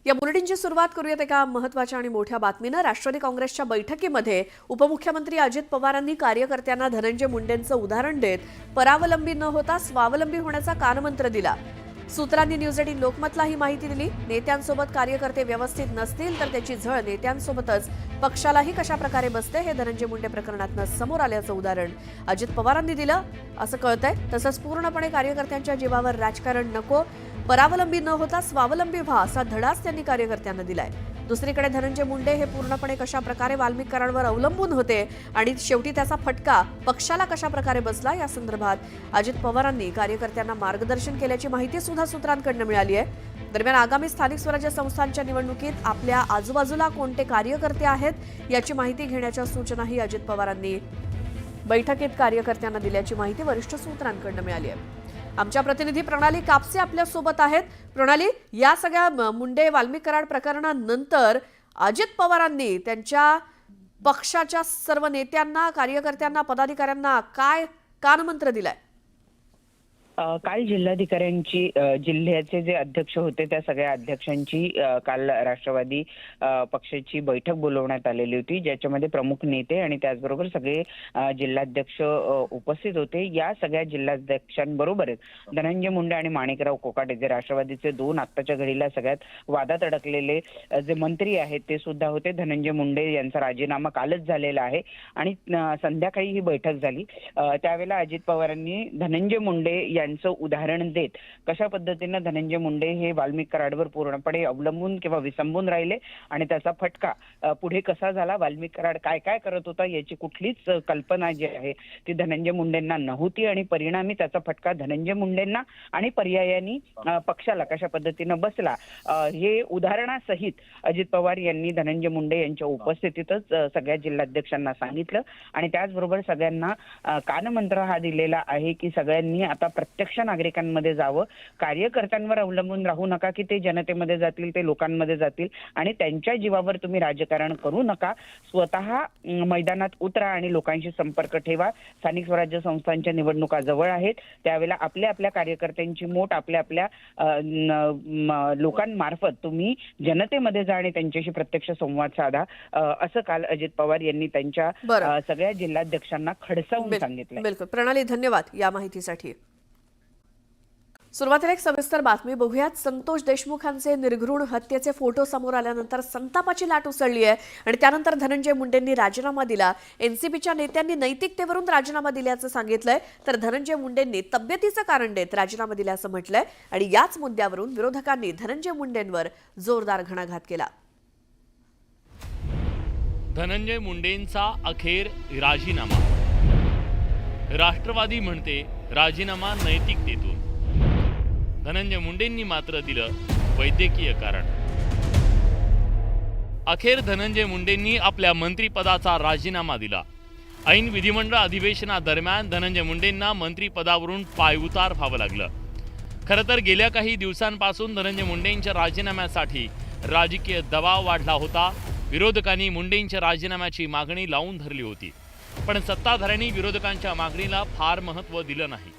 या बुलेटिनची सुरुवात करूयात एका महत्त्वाच्या आणि मोठ्या बातमीनं। राष्ट्रवादी काँग्रेसच्या बैठकीमध्ये उपमुख्यमंत्री अजित पवारांनी कार्यकर्त्यांना धनंजय मुंडेंचं उदाहरण देत परावलंबी न होता स्वावलंबी होण्याचा कानमंत्र दिला। सूत्रांनी न्यूज 18 लोकमतला ही माहिती दिली। नेत्यांसोबत कार्यकर्ते व्यवस्थित नसतील तर त्याची झळ नेत्यांसोबतच पक्षालाही कशा प्रकारे बसते हे धनंजय मुंडे प्रकरणातनं समोर आल्याचं उदाहरण अजित पवारांनी दिलं असं कळतंय। तसंच पूर्णपणे कार्यकर्त्यांच्या जीवावर राजकारण नको, परावलंबी न होता स्वावलंबी व्हा असा धडाच त्यांनी कार्यकर्त्यांना दिलाय। दुसरीकडे धनंजय मुंडे हे पूर्णपणे कशा प्रकारे वाल्मिक करारावर अवलंबून होते आणि शेवटी त्याचा फटका पक्षाला कशा प्रकारे बसला या संदर्भात अजित पवारांनी कार्यकर्त्यांना मार्गदर्शन केल्याची माहिती सुद्धा सूत्रांकडून मिळाली आहे। दरम्यान आगामी स्थानिक स्वराज्य संस्थांच्या निवडणुकीत आपल्या आजूबाजूला कोणते कार्यकर्ते आहेत याची माहिती घेण्याच्या सूचनाही अजित पवारांनी बैठकीत कार्यकर्त्यांना दिल्याची माहिती वरिष्ठ सूत्रांकडून मिळाली आहे। आमच्या प्रतिनिधी प्रणाली कापसे आपल्या सोबत आहेत। प्रणाली, या सगळ्या मुंडे वाल्मिक करार प्रकरणानंतर अजित पवारांनी त्यांच्या पक्षाच्या सर्व नेत्यांना, कार्यकर्त्यांना, पदाधिकाऱ्यांना काय कानमंत्र दिलाय? काल जिल्हाधिकाऱ्यांची जिल्ह्याचे जे अध्यक्ष होते त्या सगळ्या अध्यक्षांची काल राष्ट्रवादी पक्षाची बैठक बोलवण्यात आलेली होती, ज्याच्यामध्ये प्रमुख नेते आणि त्याचबरोबर सगळे जिल्हाध्यक्ष उपस्थित होते। या सगळ्या जिल्हाध्यक्षांबरोबरच धनंजय मुंडे आणि माणिकराव कोकाटे जे राष्ट्रवादीचे दोन आत्ताच्या घडीला सगळ्यात वादात अडकलेले जे मंत्री आहेत ते सुद्धा होते। धनंजय मुंडे यांचा राजीनामा कालच झालेला आहे आणि संध्याकाळी ही बैठक झाली। त्यावेळेला अजित पवारांनी धनंजय मुंडे यांचं उदाहरण देत कशा पद्धतीने धनंजय मुंडे हे वाल्मिक करारावर पूर्णपणे अवलंबून किंवा विसंबून राहिले आणि त्याचा फटका पुढे कसा झाला, वाल्मिक करार काय काय करत होता याची कुठलीच कल्पना जी आहे ती धनंजय मुंडेंना नव्हती आणि परिणामी त्याचा फटका धनंजय मुंडेंना आणि पर्यायाने पक्षाला कशा पद्धतीने बसला हे उदाहरणासहित अजित पवार यांनी धनंजय मुंडे यांच्या उपस्थितीतच सगळ्या जिल्हाध्यक्षांना सांगितलं आणि त्याचबरोबर सगळ्यांना कानमंत्र हा दिलेला आहे की सगळ्यांनी आता प्रत्यक्ष नागरिकांमध्ये जावं, कार्यकर्त्यांवर अवलंबून राहू नका की ते जनतेमध्ये जातील, ते लोकांमध्ये जातील आणि त्यांच्या जीवावर तुम्ही राजकारण करू नका। स्वतः मैदानात उतरा आणि लोकांशी संपर्क ठेवा। स्थानिक स्वराज्य संस्थांच्या निवडणुका जवळ आहेत, त्यावेळेला आपल्या आपल्या कार्यकर्त्यांची मोठ आपल्या आपल्या लोकांमार्फत तुम्ही जनतेमध्ये जा आणि त्यांच्याशी प्रत्यक्ष संवाद साधा, असं काल अजित पवार यांनी त्यांच्या सगळ्या जिल्हाध्यक्षांना खडसावून सांगितलं। बिलकुल प्रणाली, धन्यवाद या माहितीसाठी। सुरुवातीला एक सविस्तर बातमी बघूयात। संतोष देशमुखांचे निर्घृण हत्येचे फोटो समोर आल्यानंतर संतापाची लाट उसळली आहे आणि त्यानंतर धनंजय मुंडेंनी राजीनामा दिला। एनसीपीच्या नेत्यांनी नैतिकतेवरून राजीनामा दिल्याचं सांगितलंय, तर धनंजय मुंडेंनी तब्येतीचं कारण देत राजीनामा दिल्याचं म्हटलंय आणि याच मुद्द्यावरून विरोधकांनी धनंजय मुंडेंवर जोरदार घणाघात केला। धनंजय मुंडेंचा अखेर राजीनामा। राष्ट्रवादी म्हणते राजीनामा नैतिकतेतून, धनंजय मुंडेंनी मात्र दिलं वैद्यकीय कारण। अखेर धनंजय मुंडेंनी आपल्या मंत्रिपदाचा राजीनामा दिला। ऐन विधिमंडळ अधिवेशनादरम्यान धनंजय मुंडेंना मंत्रिपदावरून पायउतार व्हावं लागलं। खरं तर गेल्या काही दिवसांपासून धनंजय मुंडेंच्या राजीनाम्यासाठी राजकीय दबाव वाढला होता। विरोधकांनी मुंडेंच्या राजीनाम्याची मागणी लावून धरली होती, पण सत्ताधाऱ्यांनी विरोधकांच्या मागणीला फार महत्त्व दिलं नाही।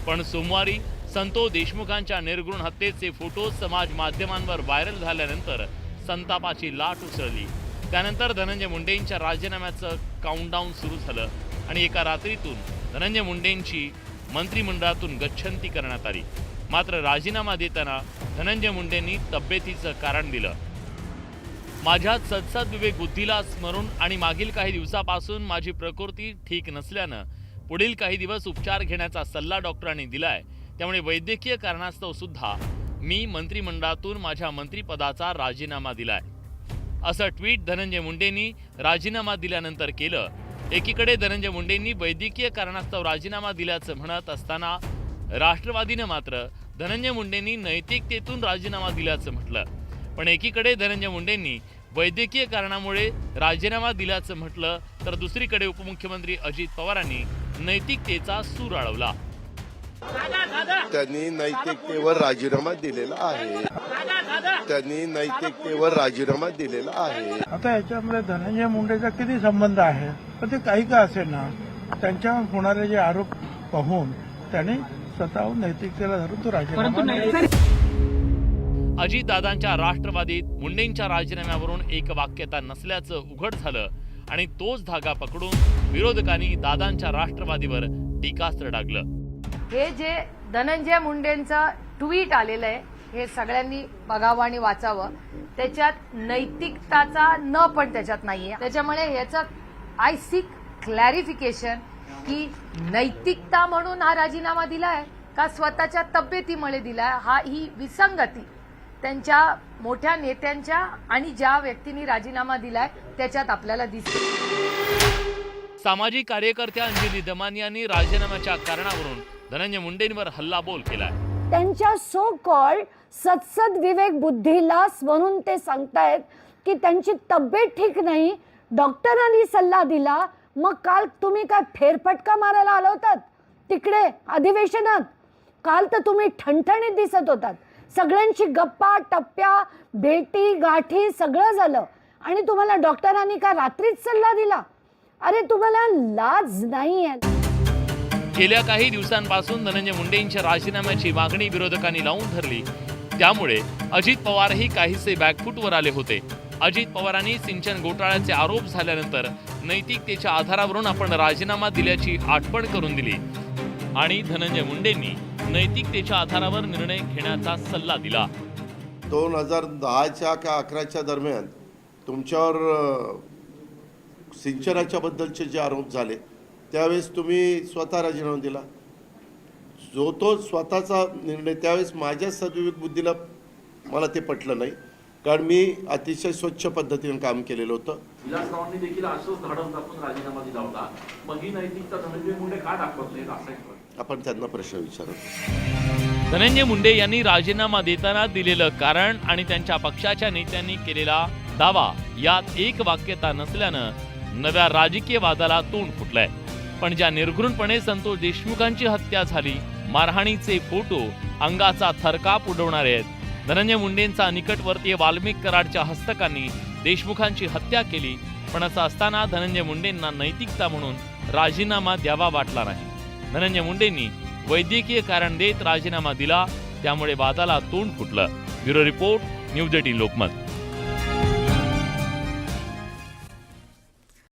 पण सोमवारी संतोष देशमुखांच्या निर्घृण हत्येचे फोटो समाज माध्यमांवर व्हायरल झाल्यानंतर संतापाची लाट उसळली। त्यानंतर धनंजय मुंडेंच्या राजीनाम्याचं काउंटडाऊन सुरू झालं आणि एका रात्रीतून धनंजय मुंडेंची मंत्रिमंडळातून गच्छंती करण्यात आली। मात्र राजीनामा देताना धनंजय मुंडेंनी तब्येतीचं कारण दिलं। माझ्या सदसद विवेक बुद्धीला स्मरून आणि मागील काही दिवसापासून माझी प्रकृती ठीक नसल्यानं पुढील काही दिवस उपचार घेण्याचा सल्ला डॉक्टरांनी दिलाय, त्यामुळे वैद्यकीय कारणास्तव सुद्धा मी मंत्रिमंडळातून माझ्या मंत्रिपदाचा राजीनामा दिलाय, असं ट्विट धनंजय मुंडेंनी राजीनामा दिल्यानंतर केलं। एकीकडे धनंजय मुंडेंनी वैद्यकीय कारणास्तव राजीनामा दिल्याचं म्हणत असताना राष्ट्रवादीनं मात्र धनंजय मुंडेंनी नैतिकतेतून राजीनामा दिल्याचं म्हटलं। पण एकीकडे धनंजय मुंडेंनी वैद्यकीय कारणामुळे राजीनामा दिल्याचं म्हटलं, तर दुसरीकडे उपमुख्यमंत्री अजित पवारांनी नैतिकतेचा सूर आळवला। त्यांनी नैतिकतेवर राजीनामा दिलेला आहे, त्यांनी नैतिकतेवर राजीनामा दिलेला आहे। आता याच्यामध्ये धनंजय मुंडेचा किती संबंध आहे, पण ते काही का असेल ना, त्यांच्यावर होणारे जे आरोप पाहून त्यांनी स्वतःहून नैतिकतेला धरून तो राजीनामा अजितदादांच्या राष्ट्रवादीत मुंडेंच्या राजीनाम्यावरून एकवाक्यता नसल्याचं उघड झालं आणि तोच धागा पकडून विरोधकांनी दादांच्या राष्ट्रवादीवर टीकास्त्र डागलं. हे जे धनंजय मुंडेंचं ट्विट आलेलं आहे हे सगळ्यांनी बघावं आणि वाचावं. त्याच्यात नैतिकताचा न पण त्याच्यात नाहीये. त्याच्यामुळे याचं आय सीक क्लॅरिफिकेशन की नैतिकता म्हणून हा राजीनामा दिलाय का स्वतःच्या तब्येतीमुळे दिलाय. ही विसंगती त्यांच्या मोठ्या नेत्यांच्या आणि ज्या व्यक्तींनी राजीनामा दिलाय त्याच्यात आपल्याला दिसते. सामाजिक कार्यकर्त्या अंजली दमानी यांनी राजीनाम्याच्या कारणावरून धनंजय मुंडेंवर हल्लाबोल केलाय. त्यांच्या सो कॉल्ड सत्सद विवेक बुद्धीला म्हणून ते सांगतायत की त्यांची तब्येत ठीक नाही, डॉक्टरांनी सल्ला दिला. मग काल तुम्ही काय फेरफटका मारायला आला होतात तिकडे अधिवेशनात? काल तर तुम्ही ठणठणीत दिसत होतात. सगळ्यांची गप्पा टप्प्या भेटी गाठी सगळं झालं आणि तुम्हाला डॉक्टरांनी का रात्रीच सल्ला दिला? अरे तुम्हाला लाज नाही आहे. गेल्या काही दिवसांपासून धनंजय मुंडेंच्या राजीनाम्याची मागणी विरोधकांनी लावून धरली. त्यामुळे अजित पवारही काहीसे बॅकफूटवर आले होते. अजित पवारांनी सिंचन घोटाळ्याचे आरोप झाल्यानंतर नैतिकतेच्या आधारावरून आपण राजीनामा दिल्याची आठवण करून दिली आणि धनंजय मुंडेंनी नैतिकतेच्या आधारावर निर्णय घेण्याचा सल्ला दिला. 2010च्या का 11च्या दरम्यान तुमच्यावर सिंचनाच्या बद्दलचे जे आरोप झाले त्यावेळेस तुम्ही स्वतः राजीनामा दिला. जो तो स्वतःचा निर्णय. त्यावेळेस माझ्या सद्विवेक बुद्धीला मला ते पटलं नाही, कारण मी अतिशय स्वच्छ पद्धतीने काम केलेलं होतं. विलासरावांनी देखील असंच धाडस दाखवून राजीनामा दिला होता. मग ही नैतिकता धनंजय मुंडे का दाखवत नाहीत असं आपण त्यांना प्रश्न विचारतो. धनंजय मुंडे यांनी राजीनामा देताना दिलेलं कारण आणि त्यांच्या पक्षाच्या नेत्यांनी केलेला दावा यात एक वाक्यता नसल्यानं नव्या राजकीय वादाला तोंड फुटलंय. पण ज्या निर्घृणपणे संतोष देशमुखांची हत्या झाली, मारहाणीचे फोटो अंगाचा थरकाप उडवणारे आहेत. धनंजय मुंडेंचा निकटवर्तीय वाल्मिक कराडच्या हस्तकांनी देशमुखांची हत्या केली. पण असं असताना धनंजय मुंडेंना नैतिकता म्हणून राजीनामा द्यावा वाटला नाही. धनंजय मुंडेंनी वैद्यकीय कारण देत राजीनामा दिला. त्यामुळे वादाला तोंड फुटलं. Bureau report, news 18 Lokmat.